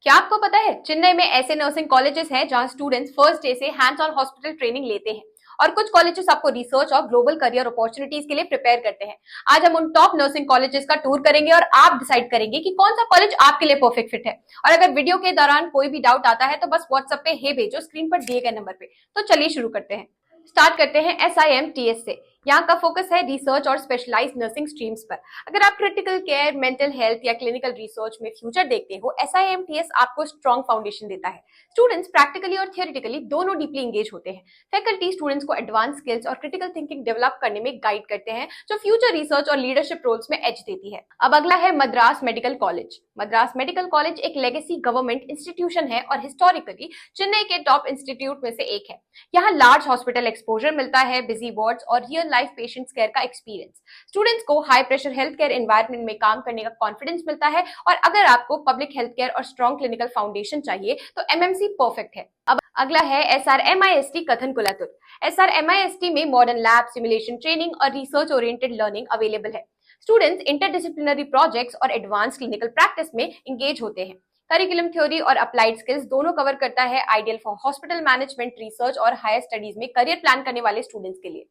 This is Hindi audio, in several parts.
क्या आपको पता है चेन्नई में ऐसे नर्सिंग कॉलेजेस हैं जहां स्टूडेंट्स फर्स्ट डे से हैंड्स ऑन हॉस्पिटल ट्रेनिंग लेते हैं और कुछ कॉलेजेस आपको रिसर्च और ग्लोबल करियर अपॉर्चुनिटीज के लिए प्रिपेयर करते हैं। आज हम उन टॉप नर्सिंग कॉलेजेस का टूर करेंगे और आप डिसाइड करेंगे कि कौन सा कॉलेज आपके लिए परफेक्ट फिट है। और अगर वीडियो के दौरान कोई भी डाउट आता है तो बस व्हाट्सएप पे हे भेजो स्क्रीन पर दिए गए नंबर पे। तो चलिए शुरू करते हैं। स्टार्ट करते हैं SIMTS से। यहाँ का फोकस है रिसर्च और स्पेशलाइज्ड नर्सिंग स्ट्रीम्स पर। अगर आप क्रिटिकल केयर, मेंटल हेल्थ या क्लिनिकल रिसर्च में फ्यूचर देखते हो, SIMTS आपको स्ट्रॉन्ग फाउंडेशन देता है। स्टूडेंट्स प्रैक्टिकली और थियोरेटिकली दोनों डीपली एंगेज होते हैं। फैकल्टी स्टूडेंट्स को एडवांस स्किल्स और क्रिटिकल थिंकिंग डेवलप करने में गाइड करते हैं, जो फ्यूचर रिसर्च और लीडरशिप रोल्स में एज देती है। अब अगला है Madras medical college. Madras medical college एक लेगेसी गवर्नमेंट इंस्टीट्यूशन है और हिस्टोरिकली चेन्नई के टॉप इंस्टीट्यूट में से एक है। यहाँ लार्ज हॉस्पिटल एक्सपोजर मिलता है, बिजी वार्ड्स और रियल लाइफ पेशेंट्स केयर का एक्सपीरियंस। स्टूडेंट्स को high pressure health care environment में काम करने का कॉन्फिडेंस मिलता है। और अगर आपको पब्लिक हेल्थ केयर और स्ट्रॉन्ग क्लिनिकल फाउंडेशन चाहिए तो MMC परफेक्ट है। अब अगला है SRMIST कथनकुलातुर। SRMIST में मॉडर्न लैब, सिमुलेशन ट्रेनिंग और रिसर्च ओरिएंटेड लर्निंग अवेलेबल है। स्टूडेंट्स इंटरडिसिप्लिनरी प्रोजेक्ट्स और एडवांस क्लिनिकल प्रैक्टिस में इंगेज होते हैं। करिकुलम थ्योरी और अप्लाइड स्किल्स दोनों कवर करता है, ideal for hospital management, research और हायर स्टडीज में करियर प्लान करने वाले स्टूडेंट्स के लिए।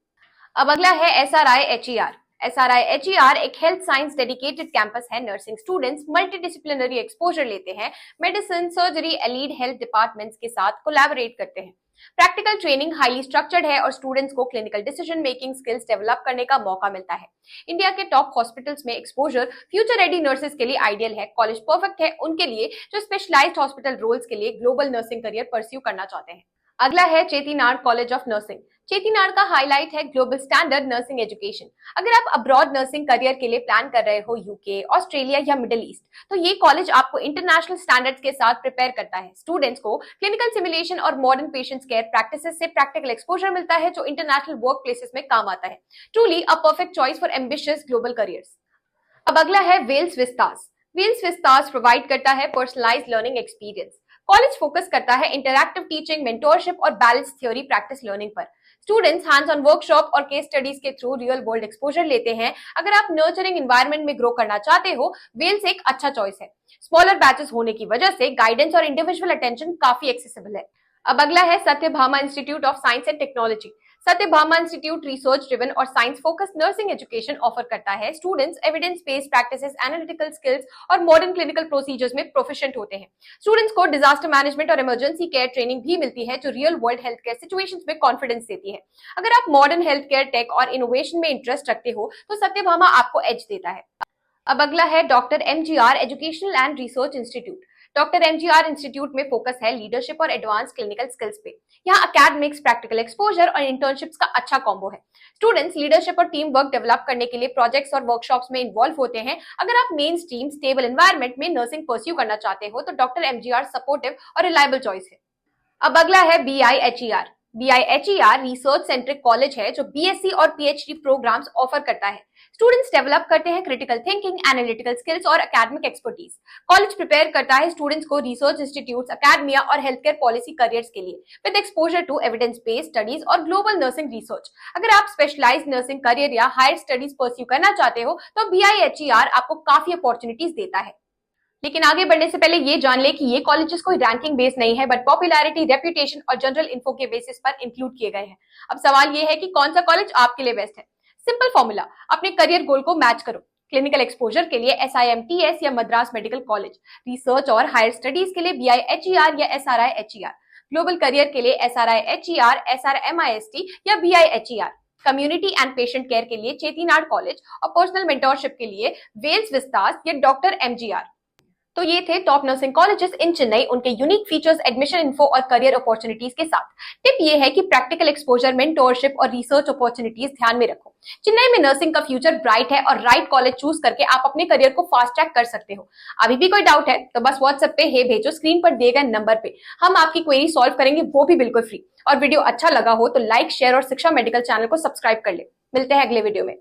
अब अगला है SRIHER। SRIHER एक हेल्थ साइंस डेडिकेटेड कैंपस है। नर्सिंग स्टूडेंट्स मल्टीडिसिप्लिनरी एक्सपोजर लेते हैं, medicine, surgery, allied health departments के साथ कोलैबोरेट करते हैं। प्रैक्टिकल ट्रेनिंग हाईली स्ट्रक्चर्ड है और स्टूडेंट्स को clinical decision making skills develop करने का मौका मिलता है। इंडिया के टॉप हॉस्पिटल्स में एक्सपोजर फ्यूचर रेडी नर्सेस के लिए आइडियल है। कॉलेज परफेक्ट है उनके लिए जो स्पेशलाइज्ड हॉस्पिटल रोल्स के लिए ग्लोबल नर्सिंग करियर परस्यू करना चाहते हैं। अगला है Chettinad college of nursing. Chettinad का हाईलाइट है ग्लोबल स्टैंडर्ड नर्सिंग एजुकेशन। अगर आप अब्रॉड नर्सिंग करियर के लिए प्लान कर रहे हो, यूके, ऑस्ट्रेलिया या मिडिल ईस्ट, तो ये कॉलेज आपको इंटरनेशनल स्टैंडर्ड्स के साथ प्रिपेयर करता है। स्टूडेंट्स को क्लिनिकल सिमुलेशन और मॉडर्न पेशेंट्स केयर प्रैक्टिसेस से प्रैक्टिकल एक्सपोजर मिलता है, जो इंटरनेशनल वर्क प्लेसेस में काम आता है। Truly a perfect choice for ambitious global careers. अब अगला है वेल्स विस्तास। वेल्स विस्तास प्रोवाइड करता है personalised learning experience. College focus करता है इंटरैक्टिव टीचिंग, मेंटोरशिप और बैलेंस थ्योरी प्रैक्टिस लर्निंग पर। स्टूडेंट्स हैंड्स ऑन वर्कशॉप और केस स्टडीज के थ्रू रियल वर्ल्ड एक्सपोजर लेते हैं। अगर आप नर्चरिंग एनवायरनमेंट में ग्रो करना चाहते हो, वेल्स एक अच्छा चॉइस है। स्मॉलर बैचेस होने की वजह से गाइडेंस और इंडिविजुअल अटेंशन काफी एक्सेसिबल है। अब अगला है Sathyabama institute of science and technology. Sathyabama institute research driven और science focused nursing education offer करता है। Students evidence based practices, analytical skills और मॉडर्न क्लिनिकल प्रोसीजर्स में प्रोफिशिएंट होते हैं। स्टूडेंट्स को डिजास्टर मैनेजमेंट और इमरजेंसी केयर ट्रेनिंग भी मिलती है, जो real world health care situations में कॉन्फिडेंस देती है। अगर आप मॉडर्न हेल्थ केयर, टेक और इनोवेशन में इंटरेस्ट रखते हो तो सत्यभामा आपको एज देता है। अब अगला है doctor MGR educational and research institute. Doctor MGR institute में फोकस है लीडरशिप और एडवांस क्लिनिकल स्किल्स पे। यहाँ एकेडमिक्स, प्रैक्टिकल एक्सपोजर और इंटर्नशिप्स का अच्छा कॉम्बो है। स्टूडेंट्स लीडरशिप और टीम वर्क डेवलप करने के लिए प्रोजेक्ट्स और वर्कशॉप्स में इन्वॉल्व होते हैं। अगर आप मेन स्ट्रीम स्टेबल एनवायरनमेंट में नर्सिंग परस्यू करना चाहते हो तो डॉक्टर MGR सपोर्टिव और रिलायबल चॉइस है। अब अगला है BIHER। BIHER research centric college है जो BSc और PhD प्रोग्राम्स ऑफर करता है। स्टूडेंट्स डेवलप करते हैं क्रिटिकल थिंकिंग, एनालिटिकल स्किल्स और एकेडमिक एक्सपर्टीज। कॉलेज प्रिपेयर करता है स्टूडेंट्स को रिसर्च इंस्टीट्यूट्स, एकेडमिया और हेल्थ केयर पॉलिसी करियर्स के लिए, with exposure to evidence based studies और ग्लोबल नर्सिंग रिसर्च। अगर आप स्पेशलाइज्ड नर्सिंग करियर या हायर स्टडीज परस्यू करना चाहते हो तो BIHER आपको काफी अपॉर्चुनिटीज देता है। लेकिन आगे बढ़ने से पहले ये जान ले कि ये कॉलेजेस कोई रैंकिंग बेस नहीं है, बट पॉपुलैरिटी, रेप्यूटेशन और जनरल इन्फो के बेसिस पर इंक्लूड किए गए हैं। अब सवाल ये है कि कौन सा कॉलेज आपके लिए बेस्ट है। सिंपल फॉर्मूला, अपने करियर गोल को मैच करो। क्लिनिकल एक्सपोजर के लिए SIMTS या मद्रास मेडिकल कॉलेज, रिसर्च और हायर स्टडीज के लिए BIHER या SRIHER, ग्लोबल करियर के लिए SRIHER, SRMIST या BIHER, community and patient care के लिए चेटीनाड कॉलेज और पर्सनल मेंटोरशिप के लिए वेल्स विस्तास या डॉक्टर MGR। तो ये थे top nursing colleges in Chennai, उनके यूनिक फीचर्स, एडमिशन इन्फो और करियर अपॉर्चुनिटीज के साथ। टिप ये है कि प्रैक्टिकल एक्सपोजर, मेंटोरशिप और रिसर्च अपॉर्चुनिटीज ध्यान में रखो। चेन्नई में नर्सिंग का फ्यूचर ब्राइट है और राइट कॉलेज चूज करके आप अपने करियर को फास्ट ट्रैक कर सकते हो। अभी भी कोई डाउट है तो बस व्हाट्सएप पे हे भेजो स्क्रीन पर दिए गए नंबर पे। हम आपकी क्वेरी सॉल्व करेंगे, वो भी बिल्कुल फ्री। और वीडियो अच्छा लगा हो तो लाइक, शेयर और शिक्षा मेडिकल चैनल को सब्सक्राइब कर ले। मिलते हैं अगले वीडियो में।